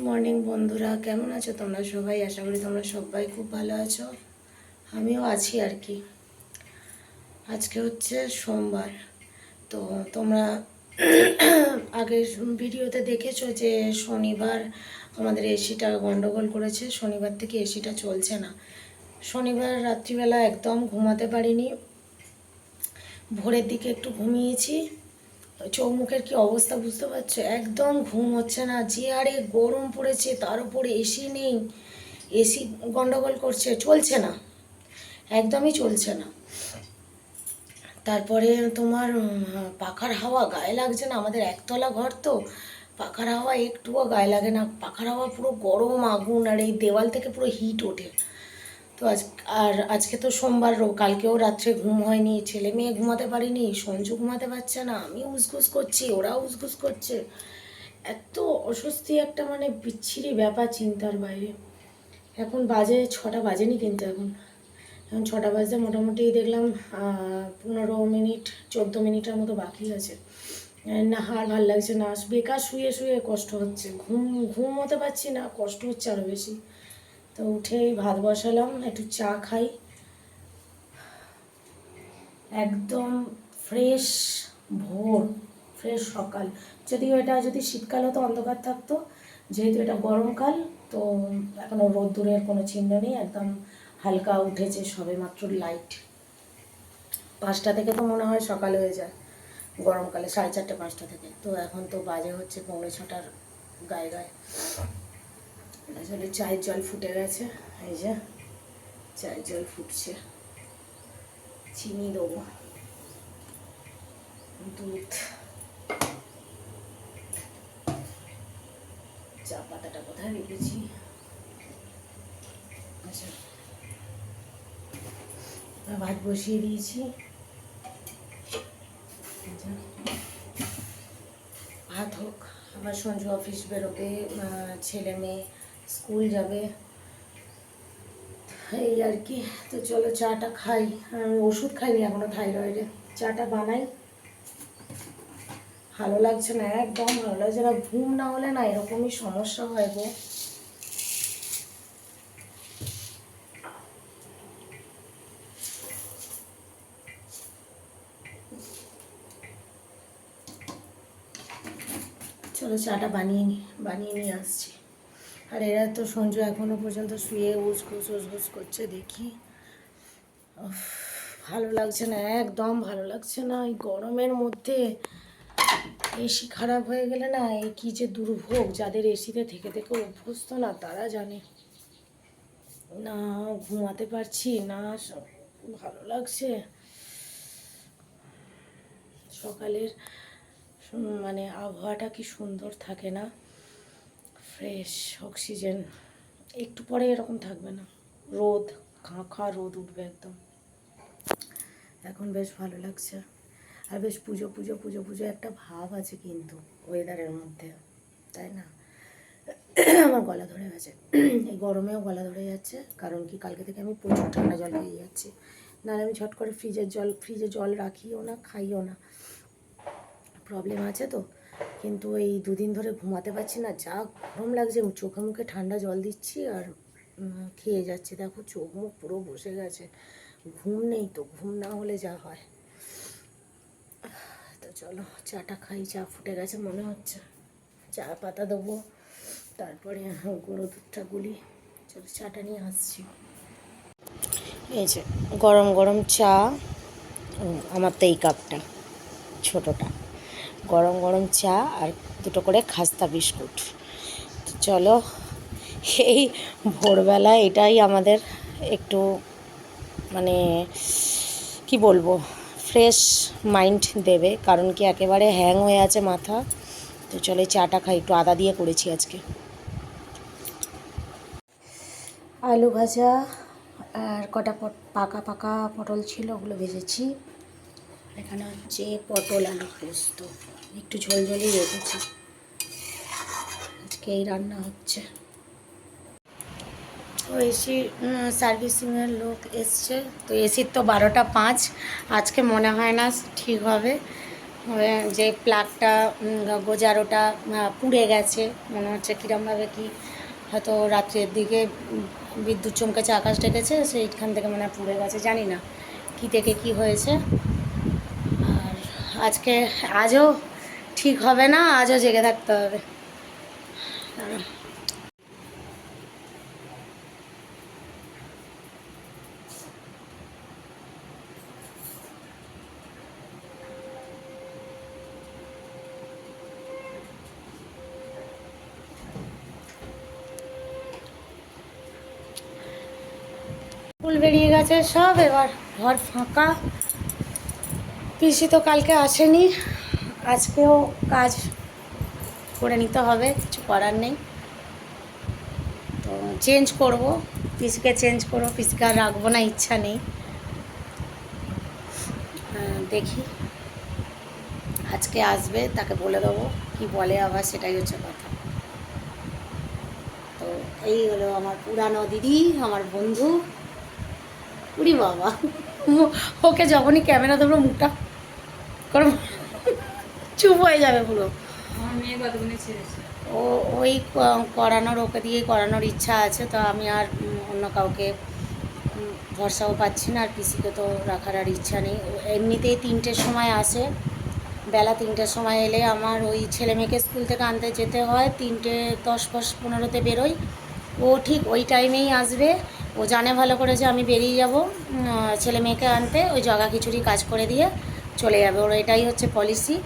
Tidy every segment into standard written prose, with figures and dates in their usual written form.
Morning বন্ধুরা, কেমন আছো তোমরা সবাই? আশা করি তোমরা সবাই খুব ভালো আছো। আমিও আছি আর কি। আজকে হচ্ছে সোমবার। তো তোমরা আগের ভিডিওতে দেখেছো যে শনিবার আমাদের এসিটা গন্ডগোল করেছে। শনিবার থেকে এসিটা চলছে না। শনিবার রাত্রিবেলা একদম ঘুমাতে পারিনি। ভোরের দিকে একটু ঘুমিয়েছি। চৌমুখের কি অবস্থা বুঝতে পারছো? একদম ঘুম হচ্ছে না। যে হারে গরম পড়েছে, তার উপরে এসি নেই। এসি গন্ডগোল করছে, চলছে না, একদমই চলছে না। তারপরে তোমার পাখার হাওয়া গায়ে লাগছে না। আমাদের একতলা ঘর তো, পাখার হাওয়া একটুও গায়ে লাগে না। পাখার হাওয়া পুরো গরম আগুন, আর এই দেওয়াল থেকে পুরো হিট ওঠে। তো আজকে তো সোমবার, কালকেও রাত্রে ঘুম হয়নি, ছেলে মেয়ে ঘুমাতে পারিনি, সঞ্জু ঘুমাতে পারছে না, আমি উসঘুস করছি, ওরা উসঘুস করছে। এত অস্বস্তি একটা, মানে বিচ্ছিরি ব্যাপার, চিন্তার বাইরে। এখন বাজে 6টা বাজেনি, কিন্তু এখন ছটা বাজতে মোটামুটি দেখলাম 15 মিনিট 14 মিনিটের মতো বাকি আছে। না, আর ভাল লাগছে না, বেকার শুয়ে শুয়ে কষ্ট হচ্ছে, ঘুম হতে পারছি না, কষ্ট হচ্ছে আরও বেশি। তো উঠেই ভাত বসালাম, একটু চা খাই। একদম ফ্রেশ ভোর, ফ্রেশ সকাল। যদিও এটা যদি শীতকাল হতো অন্ধকার থাকতো, যেহেতু এটা গরমকাল তো এখনও রোদ্দুরের কোনো চিহ্ন নেই, একদম হালকা উঠেছে সবে মাত্র লাইট। 5টা থেকে তো মনে হয় সকাল হয়ে যায় গরমকালে, 4:30 5টা থেকে। তো এখন তো বাজে হচ্ছে 6:45 গায়ে গায়ে। আসলে চায়ের জল ফুটে গেছে, এই যে চায়ের জল ফুটছে। চিনি দেবো, দুধ, চা পাতাটা কোথায় রেখেছি? আচ্ছা, ভাত বসিয়ে দিয়েছি। ভাত হোক, আবার সঞ্জু অফিস বেরোবে, ছেলে মেয়ে স্কুল যাবে, এই আর কি। তো চলো চাটা খাই। আমি ওষুধ খাইনি এখনো থাইরয়েডে, চাটা বানাই। ভালো লাগছে না, একদম ভালো লাগছে না। ঘুম না হলে না এরকমই সমস্যা হয় গো। চলো চাটা বানিয়ে নিয়ে আসছি। আর এরা তো সঞ্জু এখনো পর্যন্ত শুয়ে উসঘুস করছে, দেখি। ভালো লাগছে না, একদম ভালো লাগছে না। এই গরমের মধ্যে এসি খারাপ হয়ে গেলে না, এই কী যে দুর্ভোগ। যাদের এসিতে থেকে থেকে অভ্যস্ত না, তারা জানে। না ঘুমাতে পারছি না, ভালো লাগছে। সকালের মানে আবহাওয়াটা কি সুন্দর থাকে না, ফ্রেশ অক্সিজেন। একটু পরে এরকম থাকবে না, রোদ, খাঁ রোদ উঠবে একদম। এখন বেশ ভালো লাগছে। আর বেশ পুজো পুজো পুজো পুজো একটা ভাব আছে কিন্তু ওয়েদারের মধ্যে, তাই না? আমার গলা ধরে গেছে, এই গরমেও গলা ধরে যাচ্ছে। কারণ কি, কালকে থেকে আমি প্রচুর ঠান্ডা জল খেয়ে যাচ্ছি। নাহলে আমি ঝট করে ফ্রিজে জল রাখিও না, খাইও না, প্রবলেম আছে তো। কিন্তু এই 2 দিন ধরে ঘুমাতে পারছি না, যা গরম লাগছে। চোখে মুখে ঠান্ডা জল দিচ্ছি আর খেয়ে যাচ্ছি। দেখো চোখ মুখ পুরো বসে গেছে। ঘুম নেই তো, ঘুম না হলে যা হয়। তো চলো চাটা খাই। চা ফুটে গেছে মনে হচ্ছে, চা পাতা দেবো, তারপরে গুঁড়ো দুধটা গুলি। চলো চাটা নিয়ে আসছি। এই যে গরম গরম চা, আমার তো এই কাপটা ছোটোটা, গরম গরম চা আর 2টো করে খাস্তা বিস্কুট। তো চলো, এই ভোরবেলা এটাই আমাদের একটু মানে কি বলবো, ফ্রেশ মাইন্ড দেবে। কারণ কি, একেবারে হ্যাং হয়ে আছে মাথা। তো চলো এই চাটা খাই, একটু আদা দিয়ে করেছি আজকে। আলু ভাজা আর কটা পাকা পাকা পটল ছিল, ওগুলো ভেজেছি। এখানে হচ্ছে পটল আলু পোস্ত, একটু ঝোলঝোলই রেখেছি। আজকে এই রান্না হচ্ছে। তো এসি সার্ভিসিংয়ের লোক এসছে। তো এসির তো 12টা 5, আজকে মনে হয় না ঠিক হবে। যে প্লাগটা গোজার ওটা পুড়ে গেছে, মনে হচ্ছে কীরমভাবে কি হয়তো রাত্রের দিকে বিদ্যুৎ চমকেছে, আকাশ ডেকেছে, সেইখান থেকে মনে হয় পুড়ে গেছে, জানি না কী থেকে কি হয়েছে। আর আজও ঠিক হবে না, আজও জেগে থাকতে হবে। ফুল বেরিয়ে গেছে সব, এবার ঘর ফাঁকা। পিসি তো কালকে আসেনি, আজকেও কাজ করে নিতে হবে, কিছু করার নেই। তো চেঞ্জ করব, পিসিকে চেঞ্জ করবো, পিসিকে আর রাখবো না, ইচ্ছা নেই। দেখি আজকে আসবে, তাকে বলে দেবো, কি বলে আবার সেটাই হচ্ছে কথা। তো এই হলো আমার পুরানো দিদি, আমার বন্ধু। উরি বাবা, ওকে যখনই ক্যামেরা ধরবো মুখটা করে চুপ হয়ে যাবে পুরো। ও ওই করানোর, ওকে দিয়ে করানোর ইচ্ছা আছে, তো আমি আর অন্য কাউকে ভরসাও পাচ্ছি না, আর পিসিকে তো রাখার আর ইচ্ছা নেই। এমনিতেই 3টের সময় আসে, বেলা 3টের সময় এলে আমার ওই ছেলে মেয়েকে স্কুল থেকে আনতে যেতে হয়, 3:10-15 বেরোই। ও ঠিক ওই টাইমেই আসবে, ও জানে ভালো করে যে আমি বেরিয়ে যাব ছেলে মেয়েকে আনতে, ওই জগা খিচুড়ি কাজ করে দিয়ে চলে যাবে, ওর এটাই হচ্ছে পলিসি।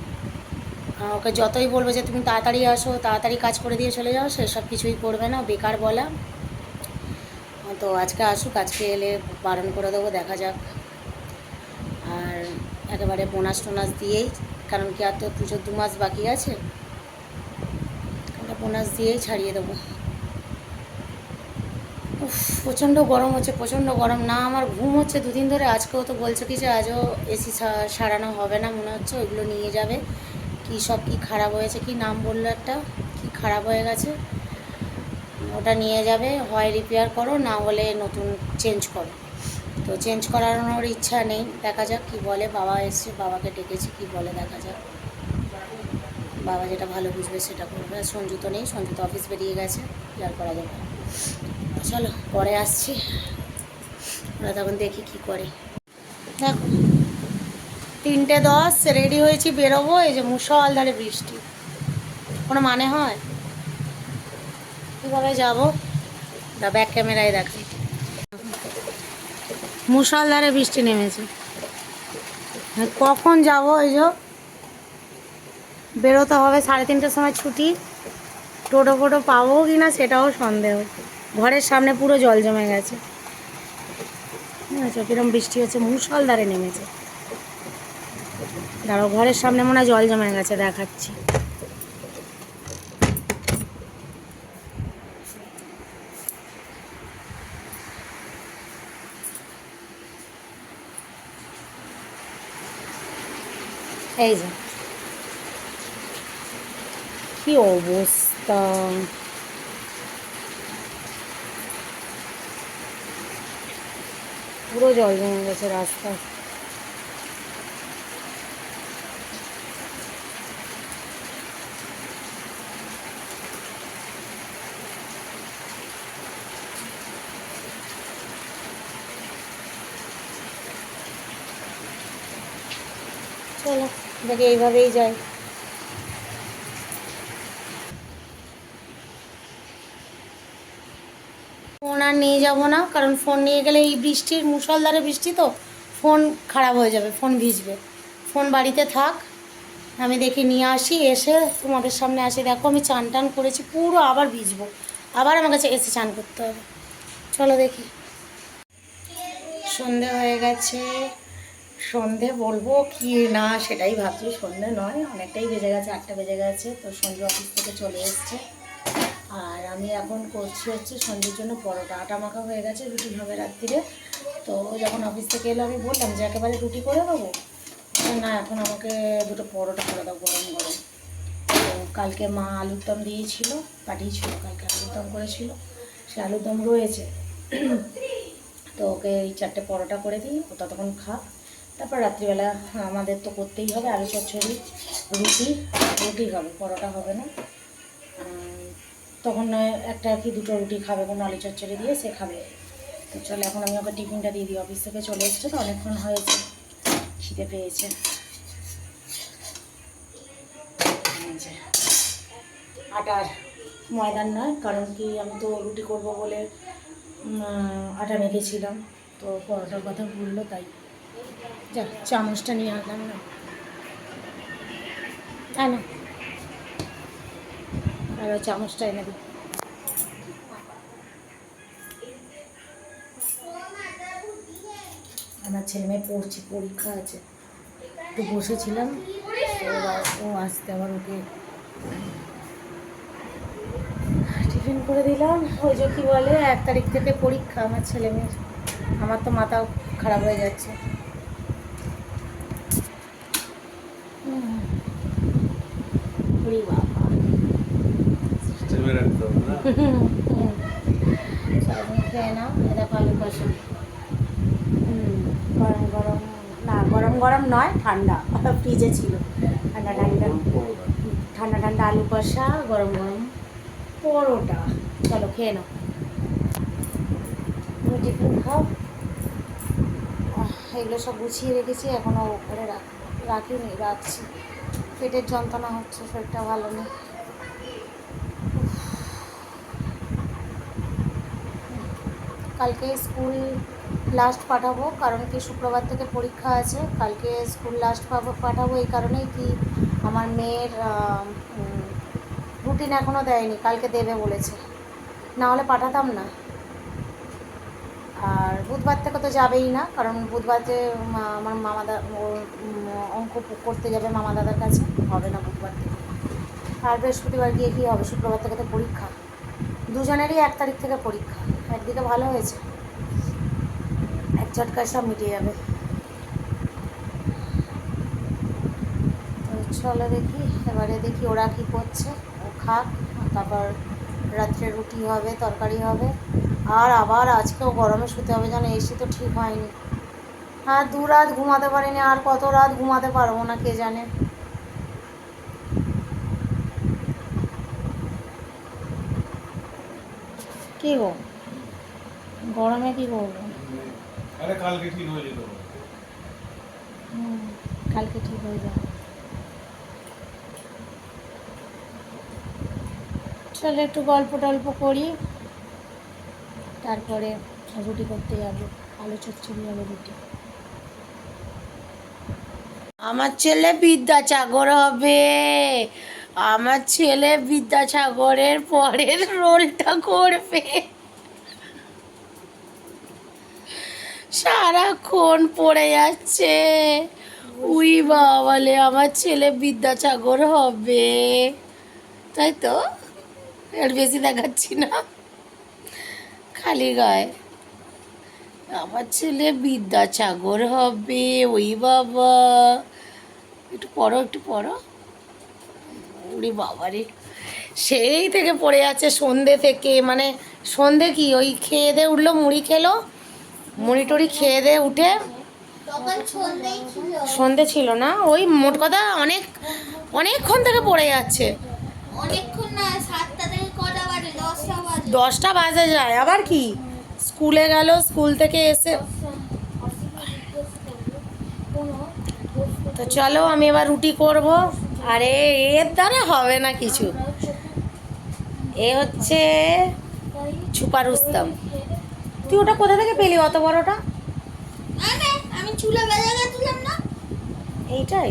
ওকে যতই বলবো যে তুমি তাড়াতাড়ি আসো, তাড়াতাড়ি কাজ করে দিয়ে চলে যাও, সেসব কিছুই করবে না, বেকার বলা। তো আজকে আসুক, আজকে এলে বারণ করে দেবো, দেখা যাক। আর একেবারে বোনাস টোনাস দিয়েই, কারণ কি আর তো পুজোর 2 মাস বাকি আছে, বোনাস দিয়েই ছাড়িয়ে দেবো। উফ, প্রচণ্ড গরম হচ্ছে, প্রচণ্ড গরম, না আমার ঘুম হচ্ছে 2 দিন ধরে। আজকেও তো বলছে কি যে আজও এসি সারানো হবে না, মনে হচ্ছে ওইগুলো নিয়ে যাবে। কী সব কী খারাপ হয়েছে, কি নাম বললো একটা, কি খারাপ হয়ে গেছে, ওটা নিয়ে যাবে, হয় রিপেয়ার করো, না হলে নতুন চেঞ্জ করো। তো চেঞ্জ করানোর ইচ্ছা নেই, দেখা যাক কি বলে। বাবা এসছে, বাবাকে ডেকেছি, কি বলে দেখা যাক। বাবা যেটা ভালো বুঝবে সেটা করবে। আর সঞ্জু তো নেই, সঞ্জু তো অফিস বেরিয়ে গেছে, আর করা যাবে। চলো পরে আসছি, ওরা তখন দেখি কি করে। দেখো 3:10 রেডি হয়েছি, বেরোবো, এই যে মুষলধারে বৃষ্টি, কোনো মানে হয়? কীভাবে যাবো? ব্যাক ক্যামেরায় দেখি, মুষলধারে বৃষ্টি নেমেছে, কখন যাবো? এই যে বেরোতে হবে, 3:30টার সময় ছুটি, টোটো ফোটো পাবো কি না সেটাও সন্দেহ। ঘরের সামনে পুরো জল জমে গেছে, আচ্ছা কিরম বৃষ্টি হচ্ছে, মুষলধারে নেমেছে। দাঁড়াও, ঘরের সামনে মনে হয় জল জমে গেছে, দেখাচ্ছি। এই যে কি অবস্থা, পুরো জল জমে গেছে রাস্তা। চলো দেখি, এইভাবেই যাই। ফোন আর নিয়ে যাব না, কারণ ফোন নিয়ে গেলে এই বৃষ্টির, মুষলধারে বৃষ্টি তো, ফোন খারাপ হয়ে যাবে, ফোন ভিজবে। ফোন বাড়িতে থাক, আমি দেখি নিয়ে আসি, এসে তোমাদের সামনে আসি। দেখো আমি চান টান করেছি পুরো, আবার ভিজবো, আবার আমার কাছে এসে চান করতে হবে। চলো দেখি। সন্ধে হয়ে গেছে, সন্ধে বলবো কি না সেটাই ভাবছি, সন্ধে নয়, অনেকটাই বেজে গেছে, 8টা বেজে গেছে। তো সঞ্জু অফিস থেকে চলে এসছে, আর আমি এখন করছি হচ্ছে সঞ্জুর জন্য পরোটা, আটা মাখা হয়ে গেছে, রুটি হবে রাত্রিরে। তো যখন অফিস থেকে এলো আমি বললাম যে একেবারে রুটি করে দেবো, না এখন আমাকে 2টো পরোটা করে দাও গরম গরম। তো কালকে মা আলুর দম দিয়েছিল, পাঠিয়েছিল, কালকে আলুর দম করেছিল, সে আলুর দম রয়েছে। তো ওকে এই 4টে পরোটা করে দিই, ও ততক্ষণ খাক। তারপর রাত্রিবেলা আমাদের তো করতেই হবে আলু চচ্চড়ি, রুটি হবে, পরোটা হবে না। তখন নয় একটা কি দুটো রুটি খাবে, কোনো আলু চচ্চড়ি দিয়ে সে খাবে। তো চলে এখন আমি ওকে টিফিনটা দিয়ে দিই, অফিস থেকে চলে এসছে তো অনেকক্ষণ হয়েছে, খিদে পেয়েছে। আটার ময়দান নয়, কারণ কি আমি তো রুটি করব বলে আটা মেখেছিলাম, তো পরোটার কথা বললো তাই যা চামচটা নিয়ে আসলাম না। তাই না, আর চামচটা এনে দিই। আমার ছেলে মেয়ে পড়ছে, পরীক্ষা আছে, একটু বসেছিলাম, ও আসতে আবার ওকে টিফিন করে দিলাম। ওই যে কী বলে 1 তারিখ থেকে পরীক্ষা আমার ছেলে মেয়ের, আমার তো মাথা খারাপ হয়ে যাচ্ছে। খেয়ে নাও, দেখো আলু কষা। গরম গরম না, গরম গরম নয়, ঠান্ডা, ফ্রিজে ছিল, ঠান্ডা ঠান্ডা ঠান্ডা ঠান্ডা আলু কষা, গরম গরম পরোটা। চলো খেয়ে নাও, তুমি টিফিন খাও। এগুলো সব গুছিয়ে রেখেছি, এখনও ওপরে রাখিনি, রাখছি। পেটের যন্ত্রণা হচ্ছে, শরীরটা ভালো নেই। কালকে স্কুল লাস্ট পাঠাবো, কারণ কি শুক্রবার থেকে পরীক্ষা আছে, কালকে স্কুল লাস্ট পাঠাবো। এই কারণেই কি আমার মেয়ের রুটিন এখনও দেয়নি, কালকে দেবে বলেছে, না হলে পাঠাতাম না। আর বুধবার থেকে তো যাবেই না, কারণ বুধবারে আমার অঙ্ক করতে যাবে মামা দাদার কাছে, হবে না বুধবার থেকে। আর বৃহস্পতিবার গিয়ে কী হবে, শুক্রবার থেকে তো পরীক্ষা, দুজনেরই 1 তারিখ থেকে পরীক্ষা। একদিকে ভালো হয়েছে, এক ঝটকায় সব মিটিয়ে যাবে। তো চলো দেখি, এবারে দেখি ওরা কী করছে, ও খাক, তারপর রাত্রে রুটি হবে, তরকারি হবে। আর আবার আজকেও গরমে শুতে হবে, যেন এসি তো ঠিক হয়নি। আর 2 রাত ঘুমাতে পারিনি, আর কত রাত ঘুমাতে পারবো না কে জানে। কি গো, গরমে কি করবো? আরে কালকে ঠিক হয়ে যেত। কালকে ঠিক হয়ে যাবে। চলো একটু গল্প টল্প করি, তারপরে রুটি করতে যাবো, আলু চচ্চড়ি আলু রুটি। আমার ছেলে বিদ্যাসাগর হবে, আমার ছেলে বিদ্যাসাগরের পরের রোলটা করবে। সারাক্ষণ পড়ে যাচ্ছে, উই বাবালে আমার ছেলে বিদ্যাসাগর হবে, তাই তো? আর বেশি দেখাচ্ছি না, খালি গায়ে। আমার ছেলে বিদ্যাসাগর হবে, ওই বাবা, একটু পড়ো একটু পড়ো। ওরে বাবারে, সেই থেকে পড়ে যাচ্ছে সন্ধে থেকে, মানে সন্ধে কি ওই খেয়ে দিয়ে উঠলো, মুড়ি খেলো, মুড়ি টুড়ি খেয়ে দিয়ে উঠে, সন্ধে ছিল না, ওই মোট কথা অনেকক্ষণ থেকে পড়ে যাচ্ছে। 10টা বাজে যায়, আবার কি স্কুলে গেল, স্কুল থেকে এসে। তো চলো আমি এবার রুটি করব। আরে এর দ্বারা হবে না কিছু, এ হচ্ছে ছুপা রুস্তম। তুই ওটা কোথা থেকে পেলি অত বড়টা? আমি চুলা বেজে গেছিলাম না, এইটাই।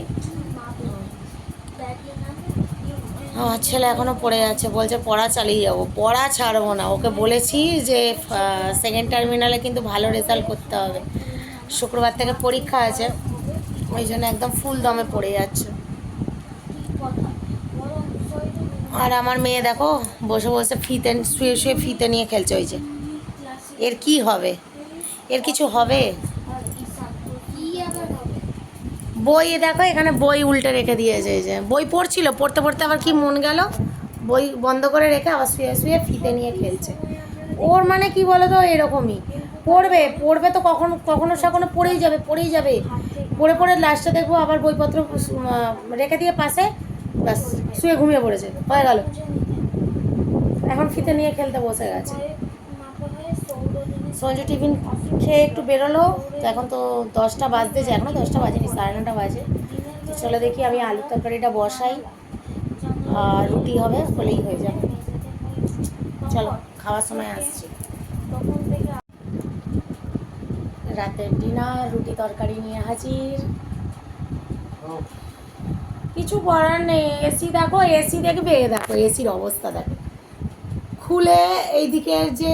আমার ছেলে এখনও পড়ে যাচ্ছে, বলছে পড়া চালিয়ে যাবো, পড়া ছাড়বো না। ওকে বলেছি যে 2nd টার্মিনালে কিন্তু ভালো রেজাল্ট করতে হবে, শুক্রবার থেকে পরীক্ষা আছে, ওই জন্য একদম ফুল দমে পড়ে যাচ্ছে। আর আমার মেয়ে দেখো বসে বসে ফিতে শুয়ে শুয়ে ফিতে নিয়ে খেলছে, ওই যে। এর কি হবে, এর কিছু হবে? বই দেখো, এখানে বই উল্টে রেখে দিয়েছে, এই যে বই পড়ছিল, পড়তে পড়তে আবার কি মন গেল, বই বন্ধ করে রেখে আবার শুয়ে শুয়ে ফিতে নিয়ে খেলছে। ওর মানে কি বলো তো, এরকমই পড়বে পড়বে তো কখনো কখনো পড়েই যাবে, পড়ে পড়ে লাস্টে দেখবো আবার বইপত্র রেখে দিয়ে পাশে, ব্যাস শুয়ে ঘুমিয়ে পড়েছে, হয়ে গেল। এখন ফিতে নিয়ে খেলতে বসে গেছে। সঞ্জু টিফিন খেয়ে একটু বেরোলো, তো এখন তো 10টা বাজতে যায়, এখনও 10টা বাজেনি, 9:30 বাজে। তো চলো দেখি আমি আলুর তরকারিটা বসাই, আর রুটি হবে, হলেই হয়ে যাবে। চলো খাওয়ার সময় আসছি। রাতের ডিনার, রুটি তরকারি নিয়ে হাজির। কিছু করার নেই, এসি দেখো, এসি দেখবে, দেখো এসির অবস্থা দেখো। খুলে এই দিকের যে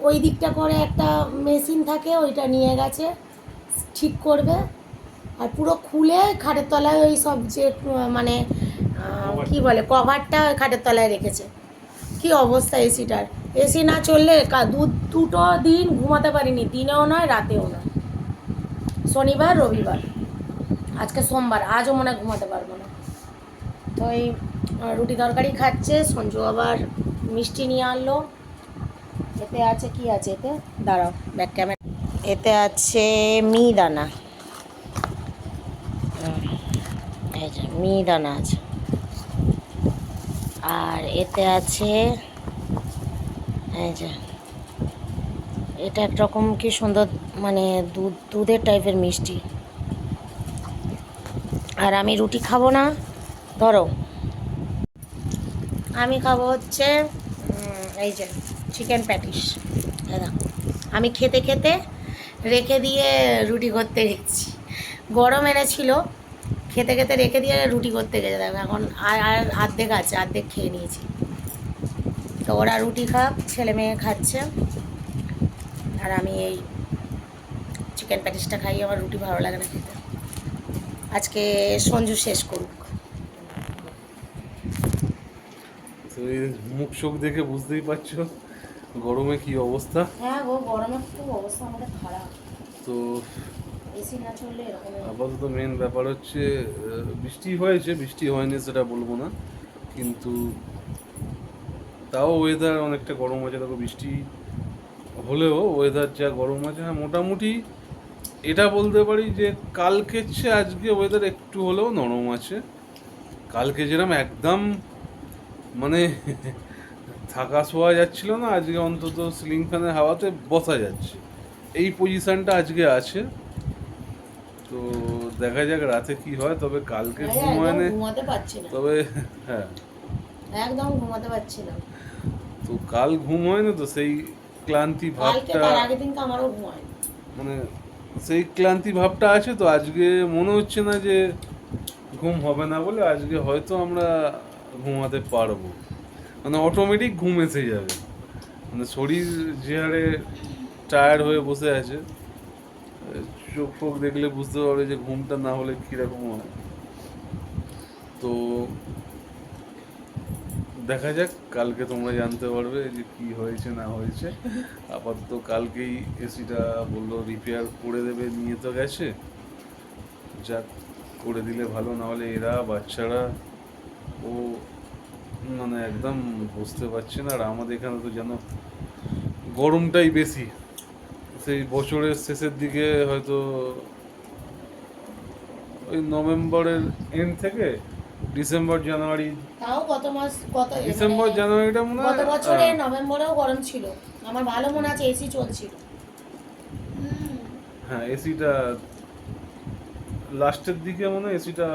ওই দিকটা করে একটা মেশিন থাকে, ওইটা নিয়ে গেছে ঠিক করবে, আর পুরো খুলে খাটের তলায় ওই সব যে মানে কি বলে কভারটা খাটের তলায় রেখেছে। কি অবস্থা এসিটার! এসি না চললে দুটো দিন ঘুমাতে পারিনি, দিনেও নয় রাতেও নয়। শনিবার রবিবার, আজকে সোমবার, আজও মনে হয় ঘুমাতে পারবো না। তো এই রুটি তরকারি খাচ্ছে, সঞ্জু আবার মিষ্টি নিয়ে আনলো। এতে আছে কি আছে এতে, দাঁড়াও ব্যাক ক্যামেরা, এতে আছে মিহিদানা, এই যে মিহিদানা আছে, আর এতে আছে এই যে এটা একরকম কি সুন্দর মানে দুধের টাইপের মিষ্টি। আর আমি রুটি খাবো না, ধরো আমি খাবো হচ্ছে এই যে চিকেন প্যাটিস। দেখো আমি খেতে খেতে রেখে দিয়ে রুটি করতে গেছি, গরম এনেছিল, খেতে খেতে রেখে দিয়ে রুটি করতে গেছে। দেখো এখন আর অর্ধেক আছে, অর্ধেক খেয়ে নিয়েছি। তো ওরা রুটি খাক, ছেলে মেয়ে খাচ্ছে, আর আমি এই চিকেন প্যাটিসটা খাই, আমার রুটি ভালো লাগে না খেতে। আজকে সঞ্জু শেষ করুক। তো এই মুখ চোখ দেখে বুঝতেই পারছো গরমে কি অবস্থা। হ্যাঁ গো, গরমে খুব অবস্থা আমাদের খারাপ, তো এসি না চললে এরকম। আপাতত মেন ব্যাপার হচ্ছে বৃষ্টি হয়েছে, বৃষ্টি হয়নি সেটা বলবো না, কিন্তু তাও ওয়েদার অনেকটা গরম আছে। দেখো বৃষ্টি হলেও ওয়েদার যা গরম আছে, হ্যাঁ মোটামুটি এটা বলতে পারি যে কালকের চেয়ে আজকে ওয়েদার একটু হলেও নরম আছে। কালকে যেরকম একদম মানে থাকা শোয়া যাচ্ছিল না, আজকে অন্তত সিলিং ফ্যানের হাওয়াতে বসা যাচ্ছে, এই পজিশনটা আজকে আছে। তো দেখা যাক রাতে কি হয়, তবে কালকে ঘুমাতে পারছি না, তবে হ্যাঁ একদম ঘুমাতে পারছি না। তো কাল ঘুম হয় না, তো সেই ক্লান্তি কালকে ভাবটা, তার আগের দিনকে আমারও ঘুম হয়নি। মানে সেই ক্লান্তি ভাবটা আছে। তো আজকে মনে হচ্ছে না যে ঘুম হবে না বলে, আজকে হয়তো আমরা ঘুমাতে পারবো, মানে অটোমেটিক ঘুম এসে যাবে। মানে শরীর যে হারে টায়ার্ড হয়ে বসে আছে, চোখ ফোক দেখলে বুঝতে পারবে যে ঘুমটা না হলে কীরকম হয়। তো দেখা যাক, কালকে তোমরা জানতে পারবে যে কি হয়েছে না হয়েছে। আপাতত কালকেই এসিটা বললো রিপেয়ার করে দেবে, নিয়ে তো গেছে, যাক করে দিলে ভালো, না হলে এরা বাচ্চারা ও মানে একদম বুঝতে পারছে না। আর আমাদের এখানে তো যেন গরমটাই বেশি, সেই বছরের শেষের দিকে হয়তো ওই নভেম্বরের এন্ড থেকে ডিসেম্বর জানুয়ারি, তাও ডিসেম্বর জানুয়ারিটা মনে হয় গত বছরে নভেম্বরেও গরম ছিল, আমার ভালো মনে আছে এসি চলছিল। হ্যাঁ এসিটা লাস্টের দিকে মনে হয় এসিটা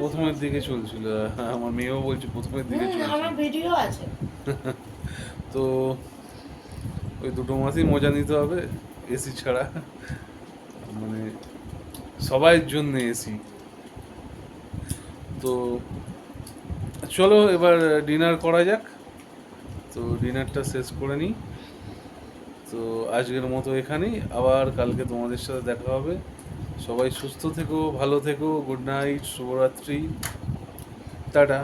প্রথমের দিকে চলছিল। হ্যাঁ আমার মেয়েও বলছে প্রথমের দিকে চলছিল, আমার ভিডিও আছে। তো ওই 2 মাসই মজা নিতে হবে এসি ছাড়া, মানে সবাইয়ের জন্য এসি। তো চলো এবার ডিনার করা যাক, তো ডিনারটা শেষ করে নিই। তো আজকের মতো এখানেই, আবার কালকে তোমাদের সাথে দেখা হবে। সবাই সুস্থ থেকো, ভালো থেকো, গুড নাইট, শুভরাত্রি, টাটা।